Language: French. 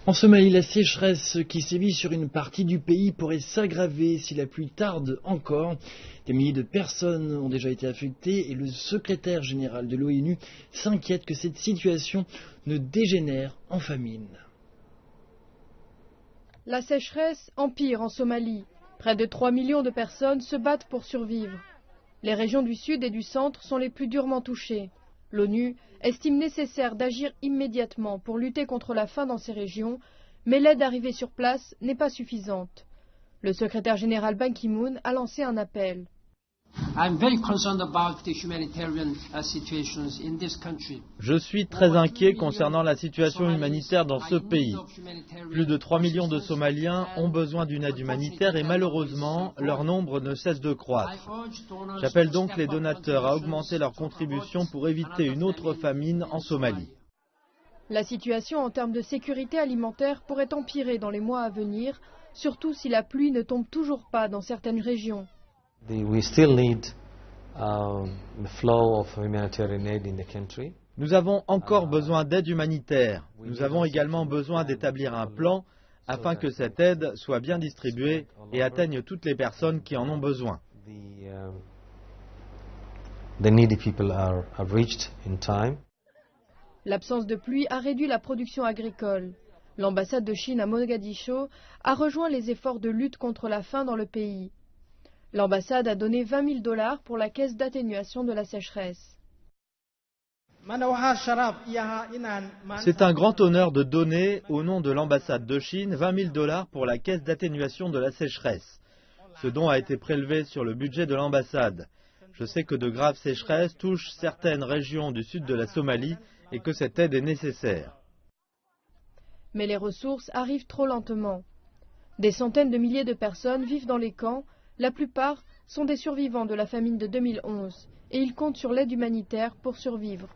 En Somalie, la sécheresse qui sévit sur une partie du pays pourrait s'aggraver si la pluie tarde encore. Des milliers de personnes ont déjà été affectées et le secrétaire général de l'ONU s'inquiète que cette situation ne dégénère en famine. La sécheresse empire en Somalie. Près de 3 millions de personnes se battent pour survivre. Les régions du sud et du centre sont les plus durement touchées. L'ONU estime nécessaire d'agir immédiatement pour lutter contre la faim dans ces régions, mais l'aide arrivée sur place n'est pas suffisante. Le secrétaire général Ban Ki-moon a lancé un appel. Je suis très inquiet concernant la situation humanitaire dans ce pays. Plus de 3 millions de Somaliens ont besoin d'une aide humanitaire et malheureusement, leur nombre ne cesse de croître. J'appelle donc les donateurs à augmenter leurs contributions pour éviter une autre famine en Somalie. La situation en termes de sécurité alimentaire pourrait empirer dans les mois à venir, surtout si la pluie ne tombe toujours pas dans certaines régions. Nous avons encore besoin d'aide humanitaire. Nous avons également besoin d'établir un plan afin que cette aide soit bien distribuée et atteigne toutes les personnes qui en ont besoin. L'absence de pluie a réduit la production agricole. L'ambassade de Chine à Mogadiscio a rejoint les efforts de lutte contre la faim dans le pays. L'ambassade a donné 20 000 $ pour la caisse d'atténuation de la sécheresse. C'est un grand honneur de donner, au nom de l'ambassade de Chine, 20 000 $ pour la caisse d'atténuation de la sécheresse. Ce don a été prélevé sur le budget de l'ambassade. Je sais que de graves sécheresses touchent certaines régions du sud de la Somalie et que cette aide est nécessaire. Mais les ressources arrivent trop lentement. Des centaines de milliers de personnes vivent dans les camps. La plupart sont des survivants de la famine de 2011 et ils comptent sur l'aide humanitaire pour survivre.